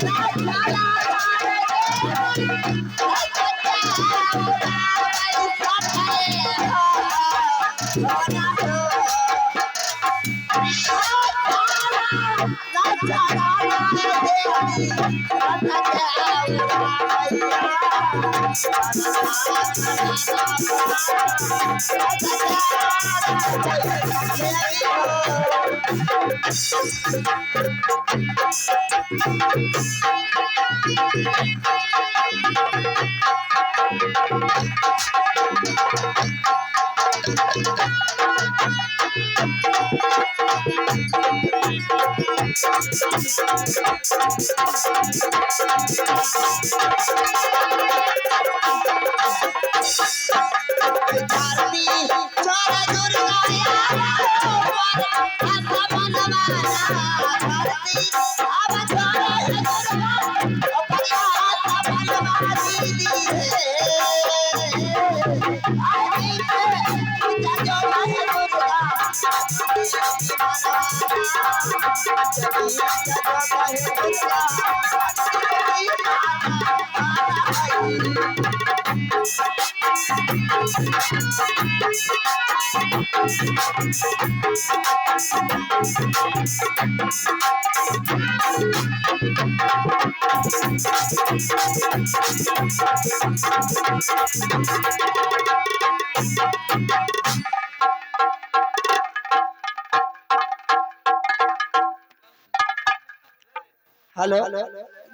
Hello,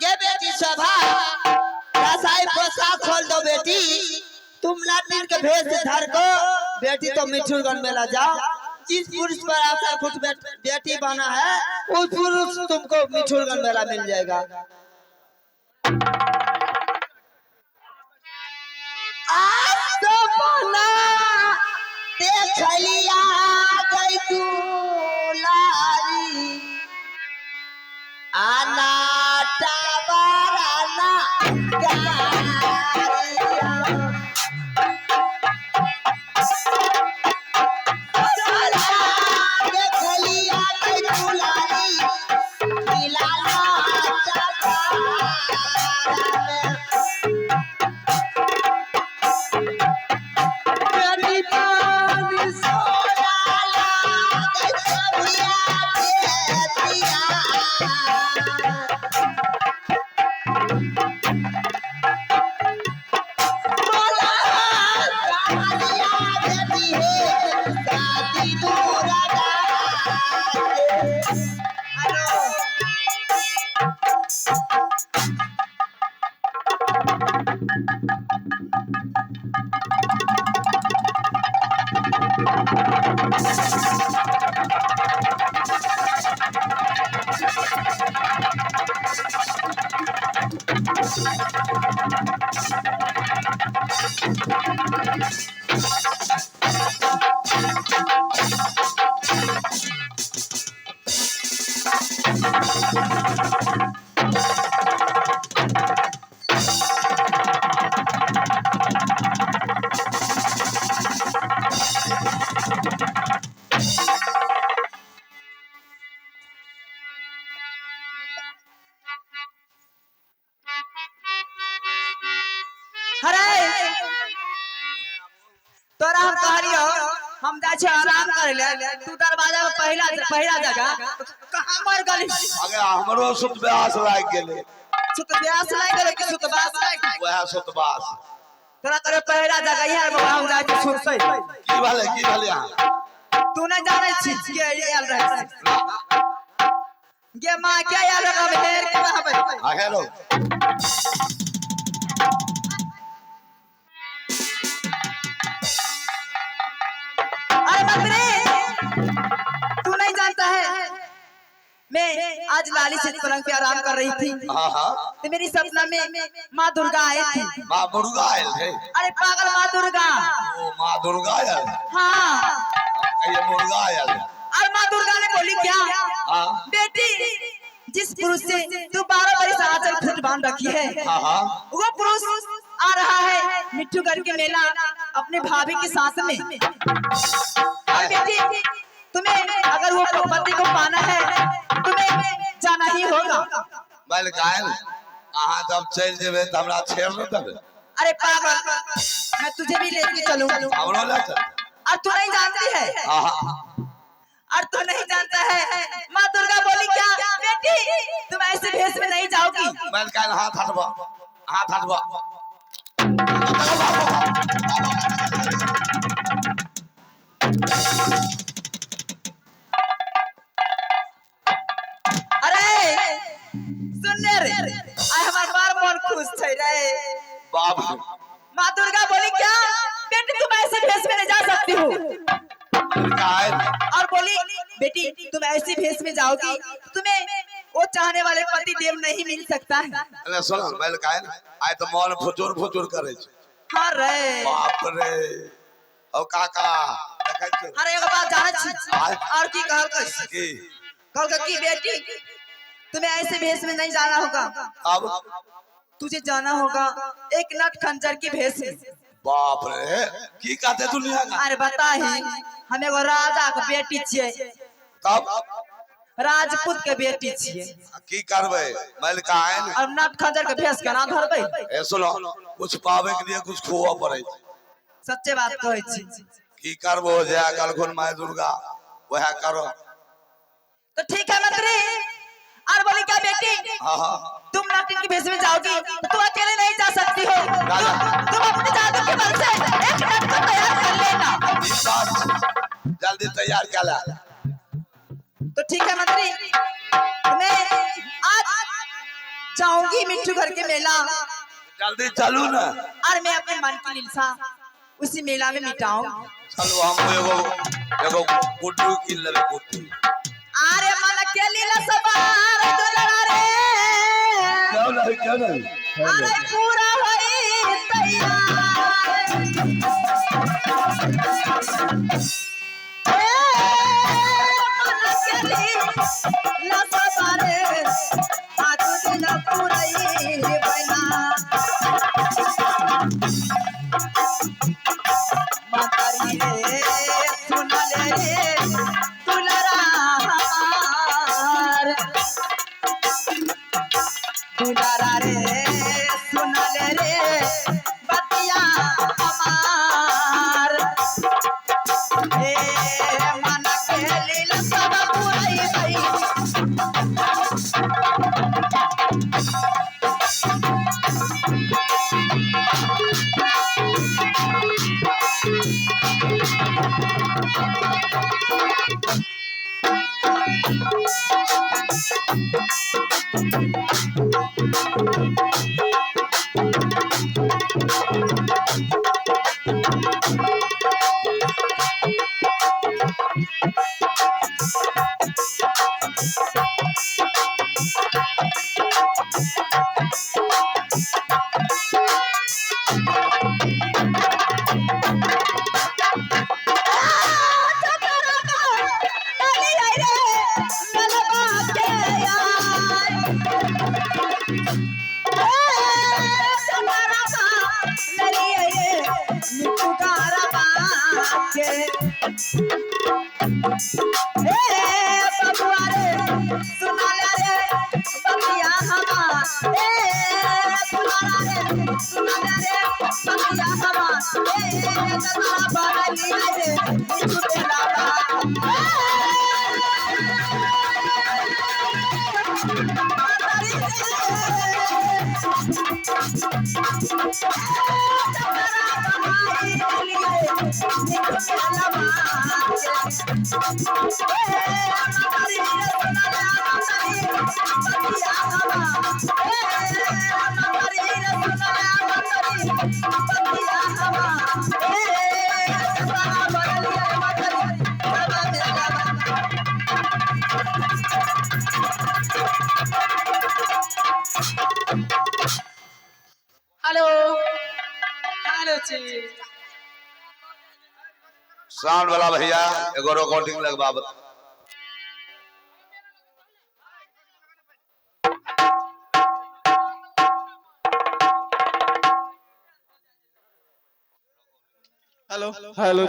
ये बेटी शोभा साहब पोशाक खोल दो बेटी। तुम लाटिन के भेष धर को बेटी तो मिठुरगंज मेला जाओ। जिस पुरुष पर आपका कुछ बेटी बना है उस पुरुष तुमको मिठुरगंज मेला मिल जाएगा। आज तो बना देख लिया गई दुलारी आना टाबराना हम जा आराम कर ले। तू दरवाजा में पहला जगह कहां मर गली? अगे हमरो सुतब्यास लाग गेले। सुतब्यास लाग गेले कि सुतबास लाग गेले? वह सुतबास तोरा करे पहला जगह यहाँ में हम जा के सुतै। की भले यहां तू न जाने छी के आयल रहे गे मां के आयल रहे ढेर के रहबे। आगे लो तू नहीं जानता है मैं आज लाली से पलंग पे आराम कर रही थी। तो मेरी सपना में माँ दुर्गा आई थी। माँ दुर्गा आयल थे? अरे पागल माँ दुर्गा। ओ माँ दुर्गा आयल? हाँ ये मुर्गा आयल। और माँ दुर्गा ने बोली क्या? बेटी जिस पुरुष से तू 12 बरस आंचल खुद बांध रखी है वो पुरुष आ रहा है मिठ्ठूगढ़ के मेला अपने भाभी के साथ में। और बेटी तुम्हें अगर वो पति को पाना है तुम्हें जाना ही होगा। बैल गायल अहाँ जब चल जेबे त हमरा छेड़ न देबे। अरे पागल, मैं तुझे भी लेके चलूं। हमरो ले चल। और तू नहीं जानती है, आहा और तू नहीं जानता है, माँ दुर्गा बोली क्या बेटी तुम ऐसे भेष में नहीं जाओगी। बैल गायल हाथ हटबा, हाथ हटबा। अरे सुन ले रे, आय हमार बार मन खुश छै रे। बाप माँ दुर्गा बोली क्या बेटी तुम ऐसे भेष में नहीं जा सकती हो। गायल और बोली बेटी तुम ऐसी भेष में जाओगी तुम्हें वो चाहने वाले पति देव नहीं मिल सकता है। अरे सुन बैल गायल आय तो मन फुचुर फुचुर करे छै। हाँ रे बाप रे ओ काका देखै छै। अरे एक बात जाने छी और की कहल की की बेटी तुम्हें ऐसे भेष में नहीं जाना होगा, अब तुझे जाना होगा एक नट खंजर की भेष में। बाप रे की कहते दुनिया का। अरे बता ही हम एगो राजा के बेटी छियै, तब राजपूत के बेटी छियै, की करबे बैल गायल। और नट खंजर के भेष केना धरबै। ए सुनो कुछ पावे के लिए कुछ खोआ पड़े छै। सच्चे बात कहै छी। की करबो जे कलखुन माय दुर्गा वह करो। तो ठीक है मंत्री, और बोली क्या बेटी हाँ हाँ तुम नाटिन की भेष में जाओगी तो तुम अकेले नहीं जा सकती हो। तुम अपने जादू के बल से एक नट को तैयार कर लेना। ई बात जल्दी तैयार कर ला। तो ठीक है मंत्री, मैं आज जाऊंगी मिट्टू घर के मेला, जल्दी चलू ना। और मैं अपने मन की लिलसा उसी मेला में मिटाऊं। चलो हम एगो गुड्डू की लेबे गुड्डू। अरे मन के लीला सवार दुलड़ा रे, क्यों नहीं अरे पूरा होई तैयार। मन के लीला सवार आज दिन पूरई बना। मातारी रे सुन ले रे दुलरा हमार, दुलरा रे सुन ले रे बतिया हमार। ए मन के लीला सब पूरई भई। हेलो हेलो जी, साउंड वाला भैया एगो रिकॉर्डिंग लगवाब। Hello hello